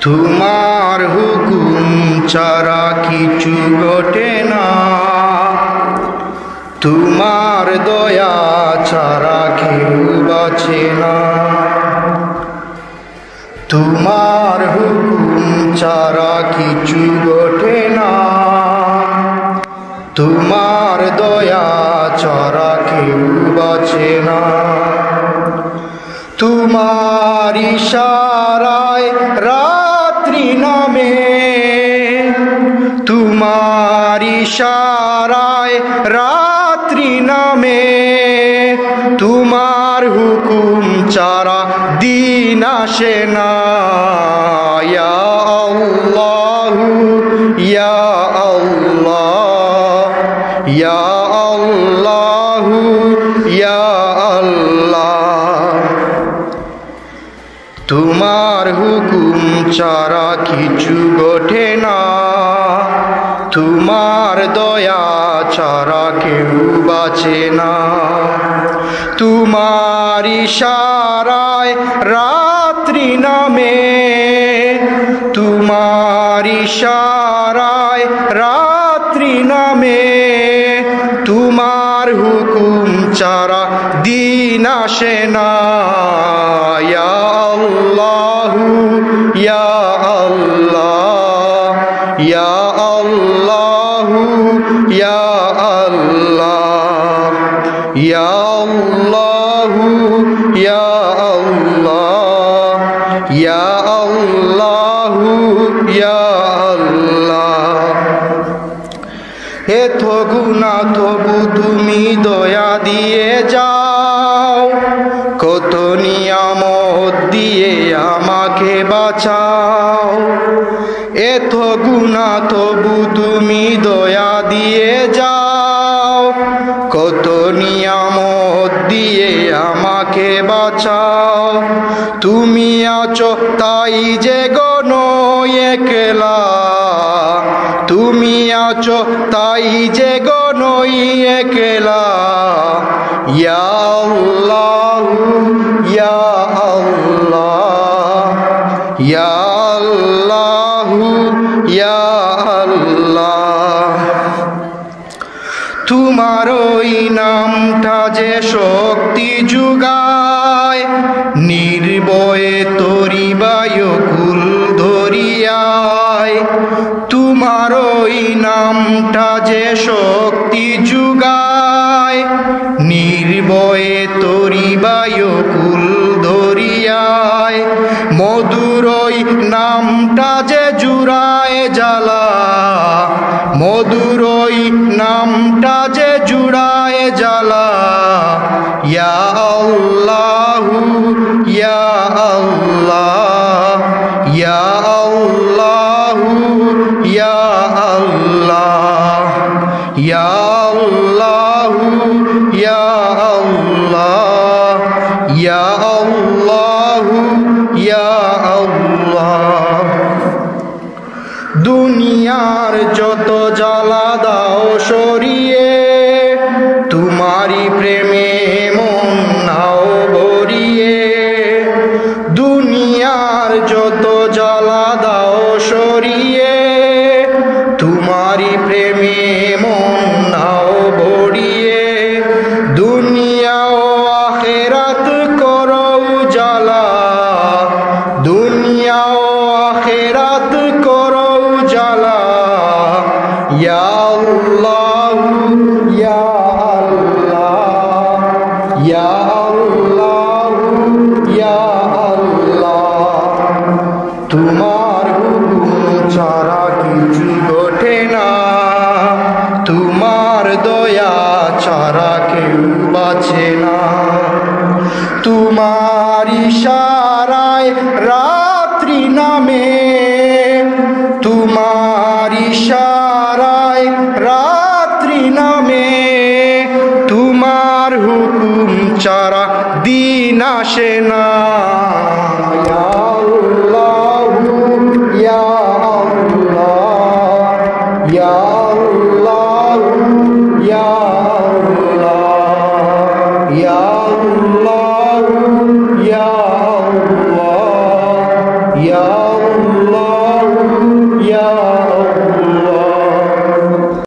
তোমার হুকুম ছাড়া কিছু ঘটে না, তোমার দয়া ছাড়া কেউ বাঁচে না। তোমার হুকুম ছাড়া কিছু ঘটে না, তোমার দয়া ছাড়া কেউ বাঁচে না। তোমার ইশারায় রাত্রি নামে, তোমার ইশারায় রাত্রি নামে, তোমার হুকুম ছাড়া দিন আসে না। ইয়া আল্লাহু ইয়া আল্লাহ, ইয়া আল্লাহু ইয়া আল্লাহ। তোমার হুকুম ছাড়া কিছু ঘটে না, তোমার দয়া ছাড়া কেউ বাঁচে না। তোমার ইশারায় রাত্রি নামে, তোমার ইশারায় রাত্রি নামে, তোমার হুকুম ছাড়া দিন আসে না। ইয়া আল্লাহু ইয়া আল্লাহ, ইয়া আল্লাহু ইয়া আল্লাহ, ইয়া আল্লাহু ইয়া আল্লাহ, ইয়া আল্লাহু ইয়া আল্লাহ। এত গুনাহ তবু তুমি দয়া দিয়ে যাও, কত নিয়ামত দিয়ে আমাকে বাঁচাও। এত গুনাহ তবু তুমি দয়া দিয়ে যাও, কত নিয়ামত দিয়ে আমাকে বাঁচাও। তুমি আছো তাই যে গনই একলা, তুমি আছো তাই যে গনই একলা। ইয়া আল্লাহু ইয়া আল্লাহ, ইয়া আল্লাহু ইয়া আল্লাহ। তোমার ওই নামটা যে শক্তি যুগায়, নির্ভয়ে তরিবায় কুল ধরিয়ায়। তোমার ওই নামটা যে শক্তি যুগায়, নির্ভয়ে তরিবায় কুল ধরিয়ায়। মধুর ওই নামটা যে জুড়ায় জ্বালা, মধুর ওই নামটা যে জুড়ায় জ্বালা। ইয়া আল্লাহু ইয়া আল্লাহ, ইয়া আল্লাহু ইয়া আল্লাহ, ইয়া আল্লাহু ইয়া আল্লাহ, ইয়া আল্লাহু ইয়া আল্লাহ। দুনিয়ার যত জ্বালা দাও সরিয়ে, তোমারই প্রেমে মন নাও ভরিয়ে। দুনিয়ার যত জ্বালা দাও সরিয়ে, তোমারই প্রেমে মন নাও ভরিয়ে। দুনিয়া ও আখিরাত করো জ্বালা, দুনিয়া ও আখিরাত করো জ্বালা। ইয়া আল্লাহু ইয়া আল্লাহ, ইয়া আল্লাহু ইয়া আল্লাহ। তোমার হুকুম ছাড়া কিছু ঘটে না, তোমার দয়া ছাড়া কেউ বাঁচে না। তোমার ইশারায় রাত্রি নামে, তোমার ইশারায় রাত্রি নামে, তোমার হুকুম ছাড়া দিন আসে না। ইয়া আল্লাহু ইয়া আল্লাহ, ইয়া আল্লাহু ইয়া আল্লাহ, ইয়া আল্লাহু ইয়া আল্লাহ, ইয়া